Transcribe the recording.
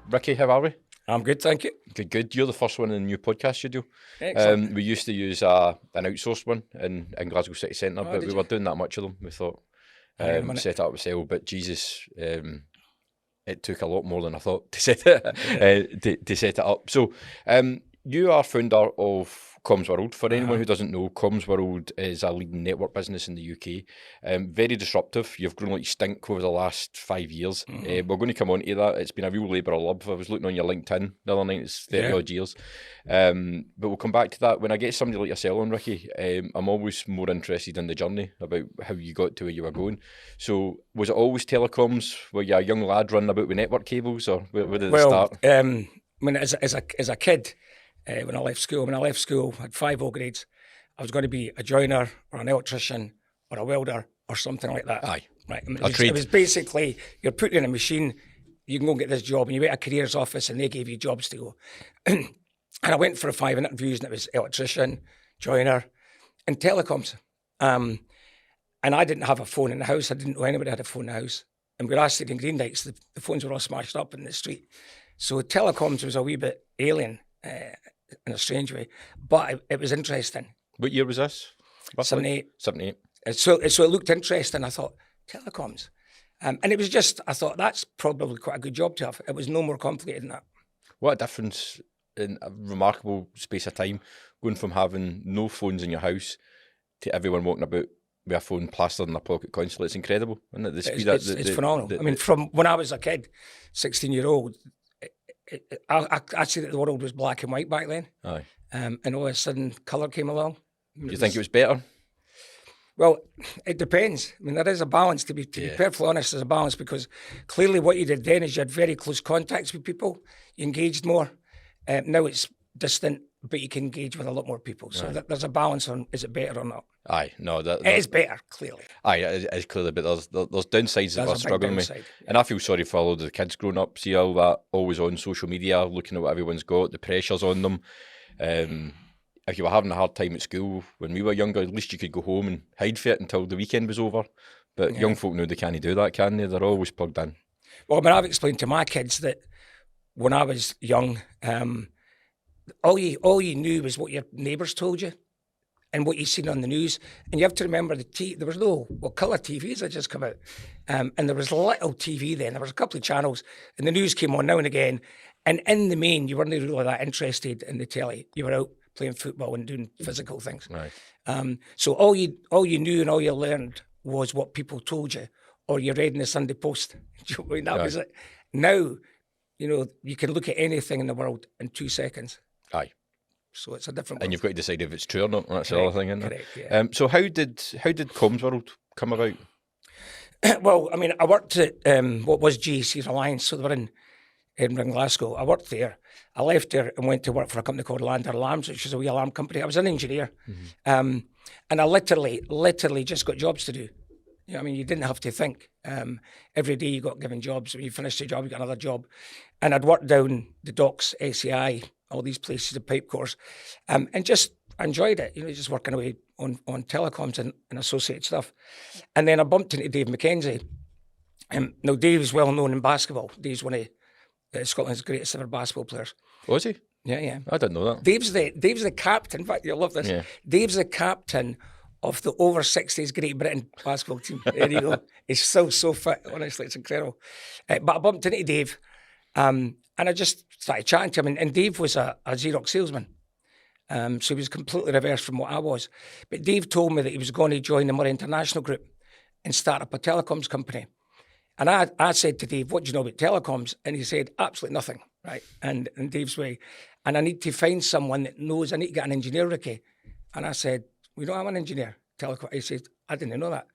Ricky, how are we? I'm good, thank you. Good. You're the first one in the new podcast studio. Excellent. We used to use an outsourced one in Glasgow City Centre, but we were doing that much of them. We thought set it up ourselves, but Jesus, it took a lot more than I thought to set it to set it up. So, you are founder of CommsWorld. For anyone who doesn't know, CommsWorld is a leading network business in the UK. Very disruptive. You've grown like stink over the last 5 years. We're going to come on to that. It's been a real labour of love. I was looking on your LinkedIn the other night. It's 30 odd years. But we'll come back to that. When I get somebody like yourself on, Ricky, I'm always more interested in the journey about how you got to where you were going. So was it always telecoms? Were you a young lad running about with network cables, or where did it start? I mean, as a kid, when I left school, I had 5 O grades. I was going to be a joiner or an electrician or a welder or something like that. Aye. Right. It was basically, you're put in a machine, you can go and get this job, and you went to a careers office and they gave you jobs to go. And I went for 5 interviews, and it was electrician, joiner, and telecoms. And I didn't have a phone in the house. I didn't know anybody had a phone in the house. And where I stayed in Green Dykes, the phones were all smashed up in the street. So telecoms was a wee bit alien in a strange way, but it was interesting. What year was this? 78. 78. So it looked interesting. I thought, telecoms. And it was just, I thought, that's probably quite a good job to have. It was no more complicated than that. What a difference in a remarkable space of time, going from having no phones in your house to everyone walking about with a phone plastered in their pocket constantly. It's incredible, isn't it? The speed it's phenomenal. I mean, from when I was a kid, 16-year-old, I see that the world was black and white back then. Aye. And all of a sudden, colour came along. Do you think it was better? Well, it depends. I mean, there is a balance, to be perfectly honest, there's a balance, because clearly what you did then is you had very close contacts with people, you engaged more. Now it's distant, but you can engage with a lot more people. So there's a balance on, is it better or not? Aye, no. It is better, clearly. Aye, it is clearly, but there's downsides that we're struggling with. And I feel sorry for all of the kids growing up, see all that always on social media, looking at what everyone's got, the pressures on them. If you were having a hard time at school when we were younger, at least you could go home and hide for it until the weekend was over. But young folk now, they can't do that, can they? They're always plugged in. Well, I mean, I've explained to my kids that when I was young, all you knew was what your neighbours told you and what you seen on the news. And you have to remember there was no colour TVs had just come out. And there was little TV then. There was a couple of channels, and the news came on now and again. And in the main, you weren't really that interested in the telly. You were out playing football and doing physical things. Right. So all you knew and all you learned was what people told you, or you read in the Sunday Post. I mean, that was it. Now, you can look at anything in the world in 2 seconds. Aye. So it's a different. And you've got to decide if it's true or not. That's the other thing, isn't it? Correct, yeah. So how did CommsWorld come about? Well, I mean, I worked at what was GEC Reliance, so they were in Edinburgh and Glasgow. I worked there. I left there and went to work for a company called Lander Alarms, which was a wee alarm company. I was an engineer. And I literally just got jobs to do. I mean, you didn't have to think. Every day you got given jobs. When you finished your job, you got another job. And I'd worked down the docks, SAI, all these places, the pipe course, and just enjoyed it. Just working away on telecoms and associated stuff. And then I bumped into Dave McKenzie. Now, Dave's well known in basketball. Dave's one of Scotland's greatest ever basketball players. Was he? Yeah. I didn't know that. Dave's the captain. In fact, you'll love this. Yeah. Dave's the captain of the over 60s Great Britain basketball team. There you go. He's so fit. Honestly, it's incredible. But I bumped into Dave, and I just started chatting to him. And Dave was a Xerox salesman. So he was completely reversed from what I was. But Dave told me that he was going to join the Murray International Group and start up a telecoms company. And I said to Dave, what do you know about telecoms? And he said, absolutely nothing, right? And Dave's way. And I need to find someone that knows, I need to get an engineer, Ricky. And I said, I'm an engineer. Telecom. He said, I didn't know that.